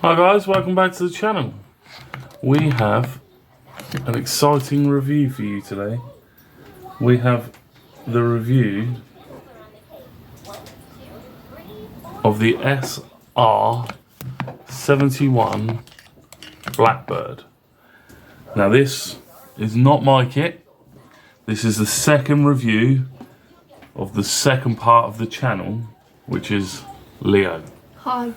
Hi guys, welcome back to the channel. We have an exciting review for you today. We have the review of the SR-71 Blackbird. Now this is not my kit. This is the second review of the second part of the channel, which is Leo. Hi.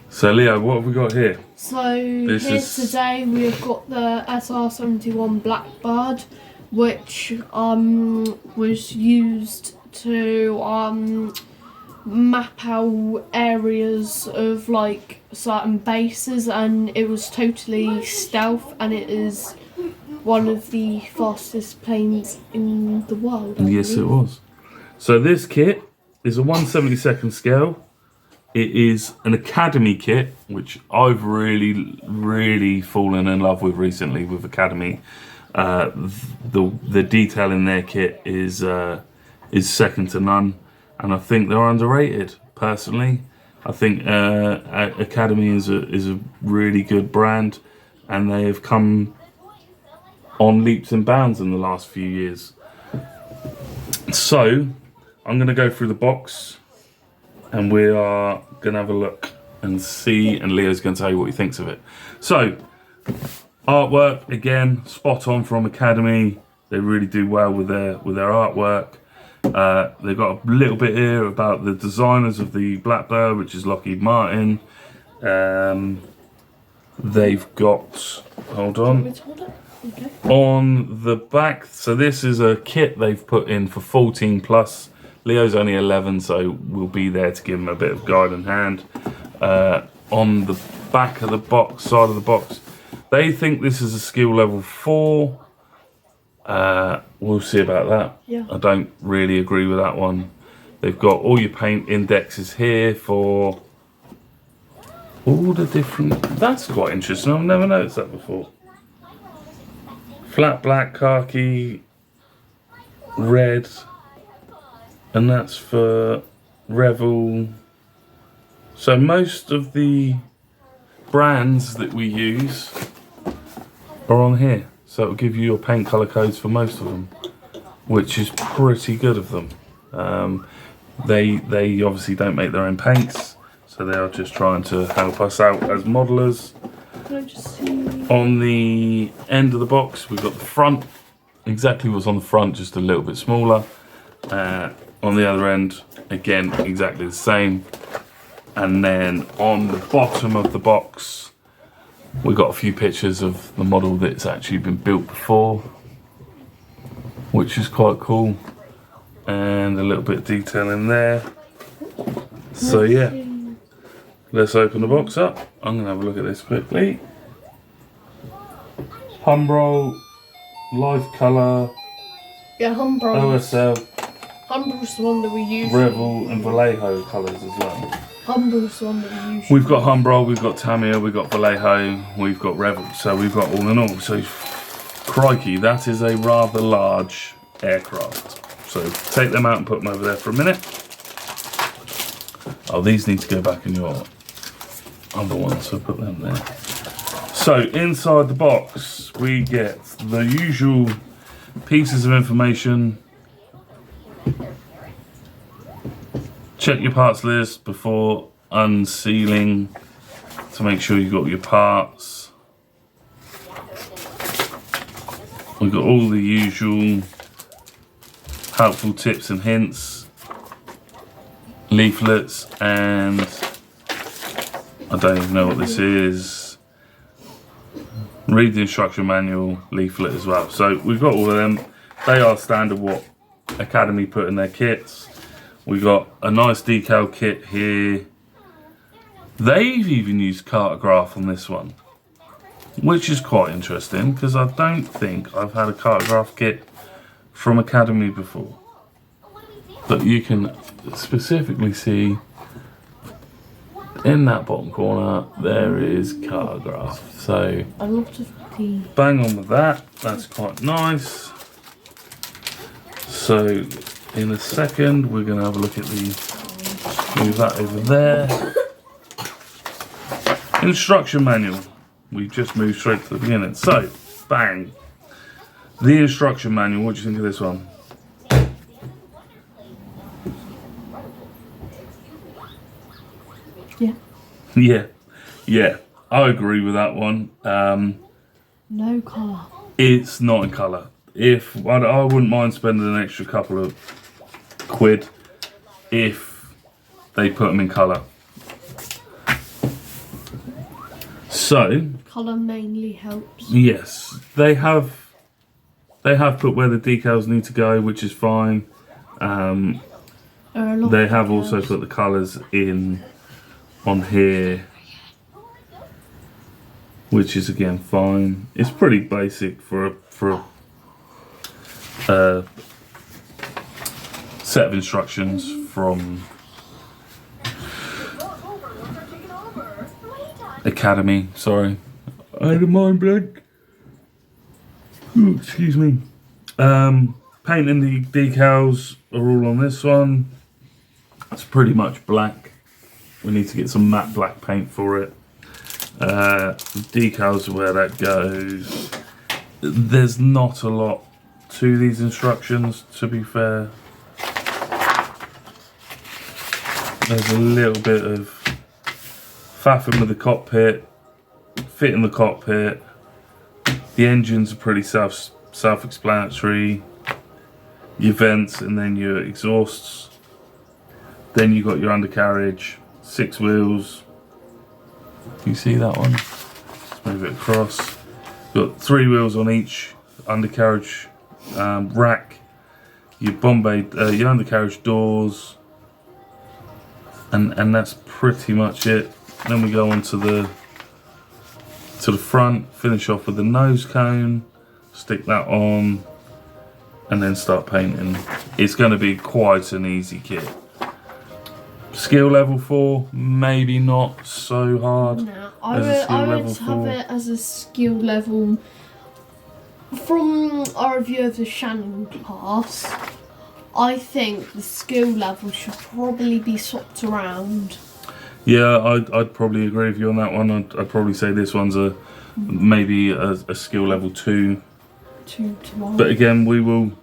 So Leo, what have we got here? So today we've got the SR-71 Blackbird, which was used to map out areas of like certain bases, and it was totally stealth, and it is one of the fastest planes in the world. Yes, it was. So this kit is a 1/72 scale. It is an Academy kit, which I've really fallen in love with recently with Academy. The detail in their kit is second to none, and I think they're underrated. Personally, I think Academy is a really good brand, and they have come on leaps and bounds in the last few years. So I'm going to go through the box, and we are going to have a look and see, and Leo's going to tell you what he thinks of it. So, artwork, again, spot on from Academy. They really do well with their artwork. They've got a little bit here about the designers of the Blackbird, which is Lockheed Martin. They've got, hold on, Okay. on the back, so this is a kit they've put in for 14 plus. Leo's only 11, so we'll be there to give him a bit of guiding hand. On the back of the box, side of the box, they think this is a skill level 4. We'll see about that. Yeah. I don't really agree with that one. They've got all your paint indexes here for all the different... That's quite interesting. I've never noticed that before. Flat black, khaki, red... and that's for Revel. So most of the brands that we use are on here. So it'll give you your paint color codes for most of them, which is pretty good of them. They obviously don't make their own paints, so they are just trying to help us out as modelers. Can I just see? On the end of the box, we've got the front. Exactly what's on the front, just a little bit smaller. On the other end, again, exactly the same. And then on the bottom of the box, we got a few pictures of the model that's actually been built before, which is quite cool. And a little bit of detail in there. So yeah, let's open the box up. I'm gonna have a look at this quickly. Humbrol, live color, Yeah, Humbrol. OSL. Humbrol's the one that we use. Revel and Vallejo colours as well. Humbrol's the one that we use. We've got Humbrol, we've got Tamiya, we've got Vallejo, we've got Revel, so we've got all in all. So, crikey, that is a rather large aircraft. So take them out and put them over there for a minute. Oh, these need to go back in your other ones, so put them there. So inside the box, we get the usual pieces of information. Check your parts list before unsealing to make sure you've got your parts. We've got all the usual helpful tips and hints, leaflets, and I don't even know what this is. Read the instruction manual, leaflet as well. So we've got all of them. They are standard what Academy put in their kits. We got a nice decal kit here. They've even used Cartograf on this one, which is quite interesting because I don't think I've had a Cartograf kit from Academy before. But you can specifically see in that bottom corner there is Cartograf. So A lot of the... bang on with that. That's quite nice. So in a second, we're going to have a look at the, move that over there. Instruction manual. We just moved straight to the beginning. So, bang. The instruction manual. What do you think of this one? Yeah. Yeah. I agree with that one. No colour. It's not in colour. If I wouldn't mind spending an extra couple of quid if they put them in colour. So Colour mainly helps. yes, they have put where the decals need to go, which is fine. They have also put the colours in on here, which is again fine. It's pretty basic for a set of instructions from Academy. Sorry, I had a mind blank. Ooh, excuse me. Painting the decals are all on this one. It's pretty much black. We need to get some matte black paint for it. Decals are where that goes. There's not a lot to these instructions, to be fair. There's a little bit of faffing with the cockpit, fitting the cockpit. The engines are pretty self-explanatory. Your vents and then your exhausts. Then you got your undercarriage, 6 wheels. You see that one? Let's move it across. Got 3 wheels on each undercarriage rack. Your your undercarriage doors, and that's pretty much it. Then we go on to the front, finish off with the nose cone, stick that on, and then start painting. It's going to be quite an easy kit. Skill level 4, maybe not so hard. No, I would have it as a skill level. From our review of the Shannon class, I think the skill level should probably be swapped around. Yeah, I'd probably agree with you on that one. I'd probably say this one's maybe a skill level 2. 2 to 1. But again, we will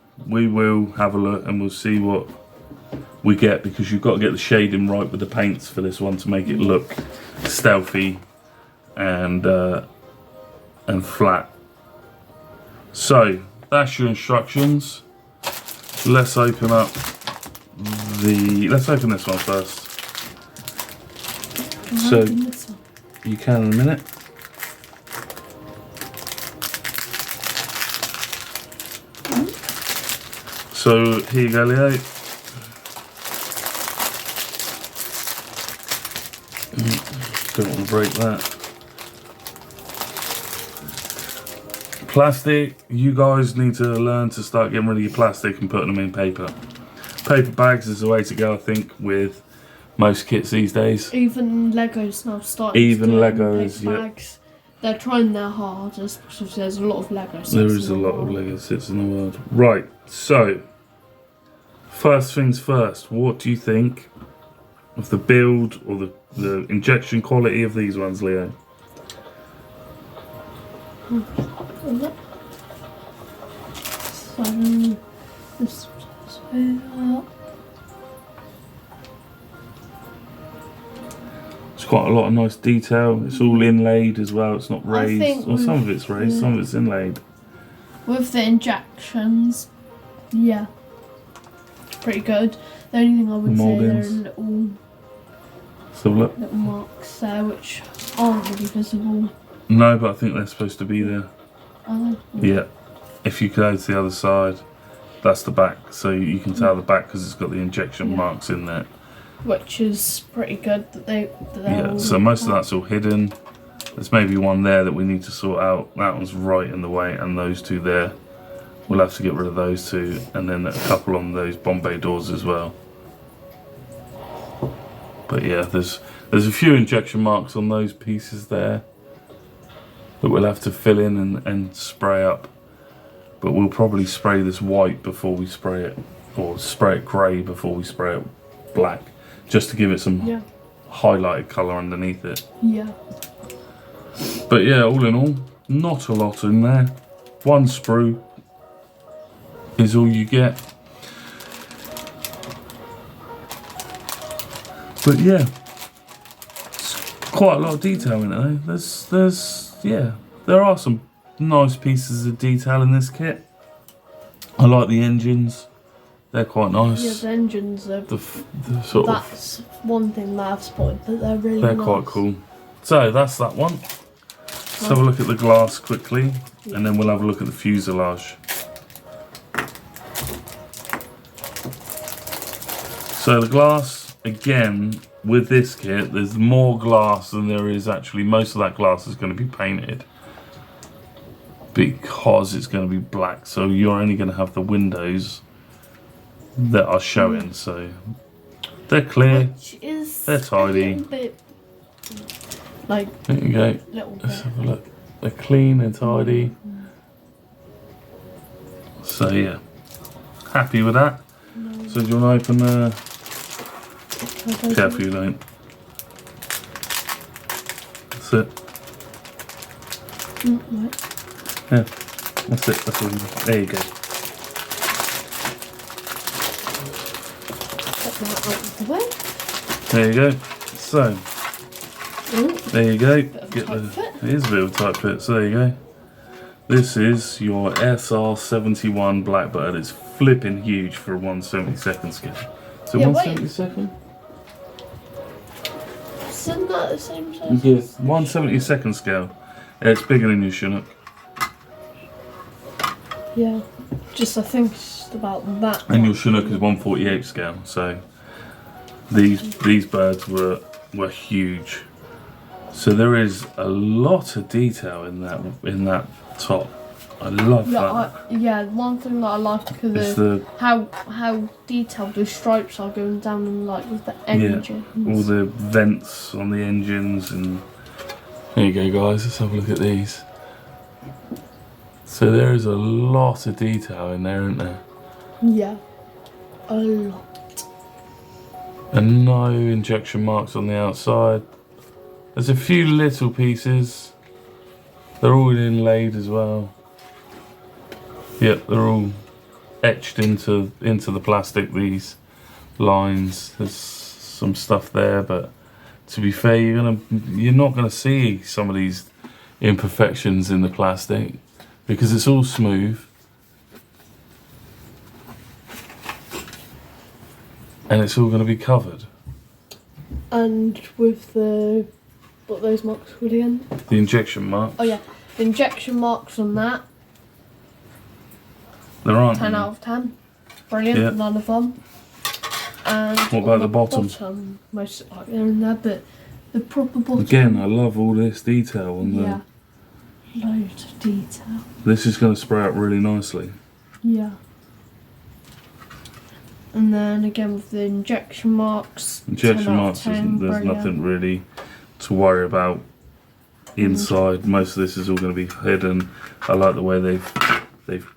have a look and we'll see what we get, because you've got to get the shading right with the paints for this one to make it look stealthy and flat. So that's your instructions. Let's open this one first. So you can in a minute. So here you go, Leo. Don't want to break that. Plastic, you guys need to learn to start getting rid of your plastic and putting them in paper. Paper bags is the way to go, I think, with most kits these days. Even Legos now starting Even to do Legos, paper yeah. bags. They're trying their hardest because there's a lot of Lego sets. There is a lot of Lego sets in the world. Right, so first things first, what do you think of the build or the injection quality of these ones, Leo? It's quite a lot of nice detail. It's all inlaid as well. It's not raised. Well, some of it's raised, some of it's inlaid. With the injections, yeah, pretty good. The only thing I would say, there are little marks there which aren't really visible. No, but I think they're supposed to be there. Yeah. If you go to the other side, that's the back. So you can tell the back because it's got the injection marks in there. Which is pretty good that they're so most of that's all hidden. There's maybe one there that we need to sort out. That one's right in the way, and those two there. We'll have to get rid of those two, and then a couple on those Bombay doors as well. But yeah, there's a few injection marks on those pieces there that we'll have to fill in and spray up. But we'll probably spray this white before we spray it, or spray it grey before we spray it black, just to give it some highlighted colour underneath it. Yeah. But yeah, all in all, not a lot in there. One sprue is all you get. But yeah, it's quite a lot of detail in it though. There are some nice pieces of detail in this kit. I like the engines. They're quite nice. Yeah, the engines are... The sort that's one thing that I've spotted, but they're really they're nice. quite cool. So that's that one. Let's have a look at the glass quickly, and then we'll have a look at the fuselage. So the glass, again, with this kit, there's more glass than there is actually. Most of that glass is going to be painted because it's going to be black. So you're only going to have the windows that are showing. So they're clear, Which is they're tidy. A little bit, like, There you go. Let's have a look. They're clean and tidy. So yeah, happy with that. So do you want to open the... Careful you don't. That's it. Right. Yeah, that's it. That's all. There you go. Put that out of the way. There you go. So there you go. Bit of a tight fit. It is a bit of a tight fit. So there you go. This is your SR-71 Blackbird. It's flipping huge for a 1/72 scale. So Yeah, 1/72? Isn't that the same size? Yeah, 1/72 scale. Yeah, it's bigger than your Chinook. Yeah. Just I think it's about that. And your Chinook is 1/48 scale. So these birds were huge. So there is a lot of detail in that top. I love that. Yeah, one thing that I like It's is how detailed the stripes are going down and like with the engine. Yeah, all the vents on the engines, and there you go, guys. Let's have a look at these. So there is a lot of detail in there, isn't there? Yeah, a lot. And no injection marks on the outside. There's a few little pieces. They're all inlaid as well. Yep, they're all etched into the plastic, these lines. There's some stuff there, but to be fair, you're not gonna see some of these imperfections in the plastic because it's all smooth. And it's all gonna be covered. And with what those marks were again? The injection marks. Oh yeah, the injection marks on that. There aren't 10 any. out of 10. Brilliant, Yeah. none of them. And What about on the bottom? most like they're in there, but the proper bottom. Again, I love all this detail on the. Yeah. Loads of detail. This is going to spray out really nicely. Yeah. And then again with the injection marks. Injection 10 out of marks, 10, there's brilliant. nothing really to worry about inside. Most of this is all going to be hidden. I like the way they've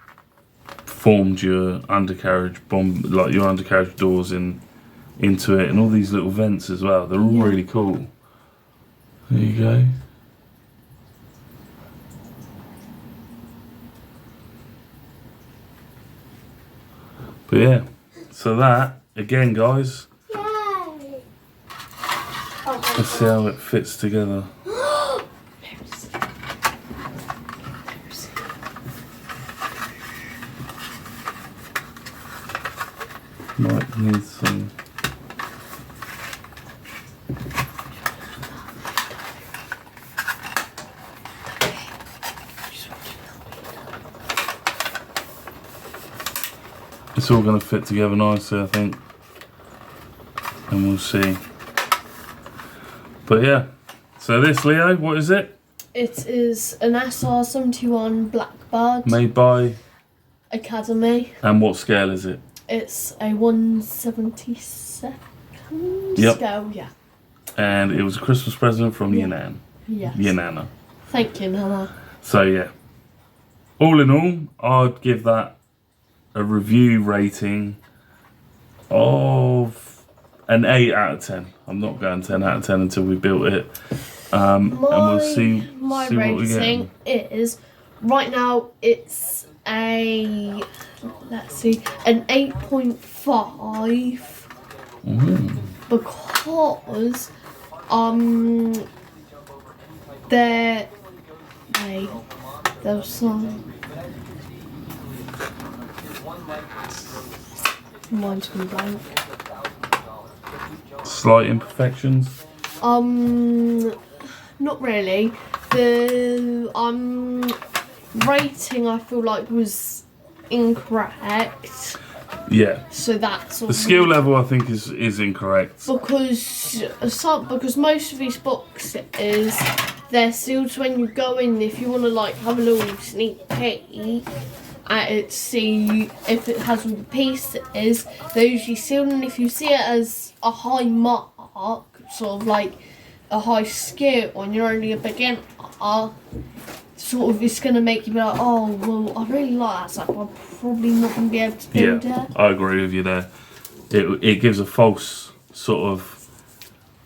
formed your undercarriage like your undercarriage doors into it, and all these little vents as well. They're all really cool. There you go. But yeah, so that again, guys. Yay! Let's see how it fits together. Might need some. It's all going to fit together nicely, I think, and we'll see. But yeah, so this, Leo, what is it? It is an SR-71 Blackbird. Made by? Academy. And what scale is it? It's a 1/72 Yep. scale, yeah. And it was a Christmas present from your nan. Yes. Your nana. Thank you, Nana. So yeah, all in all, I'd give that a review rating of an 8 out of 10. I'm not going 10 out of 10 until we built it. And we'll see my see what we rating is, right now it's a, let's see, an 8.5 because there's some, mine's been blank. Slight imperfections. Not really. The rating I feel like was incorrect. Yeah. So that's The skill level I think is incorrect. Because most of these boxes they're sealed, so when you go in, if you want to like have a little sneak peek at it, see if it has all the pieces, they're usually sealed, and if you see it as a high mark, sort of like a high skill, and you're only a beginner, sort of it's going to make you be like, oh, well, I really like that stuff, I'm probably not going to be able to build it. I agree with you there. It gives a false sort of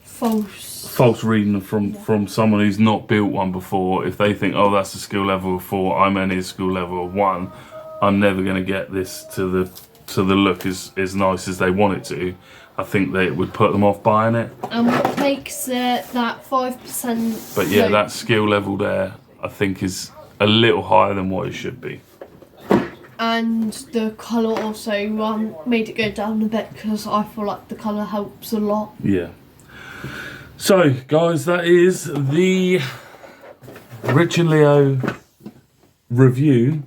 false reading from someone who's not built one before. If they think, oh, that's a skill level of 4, I'm only a skill level of 1, I'm never going to get this to the look as nice as they want it to. I think that it would put them off buying it. And what makes it that 5%? But yeah, that skill level there, I think, is a little higher than what it should be. And the colour also made it go down a bit, because I feel like the colour helps a lot. Yeah. So, guys, that is the Rich and Leo review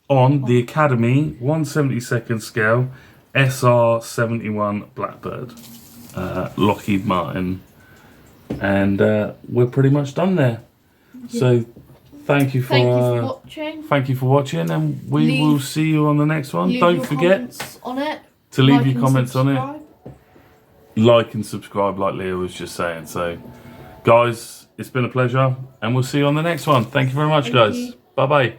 on the Academy 1/72 scale SR-71 Blackbird, Lockheed Martin, and we're pretty much done there. Yeah. So, thank you for watching. Thank you for watching, and we will see you on the next one. Don't forget to leave your comments on it. Like and subscribe, like Leo was just saying. So, guys, it's been a pleasure, and we'll see you on the next one. Thank you very much, guys. Bye bye.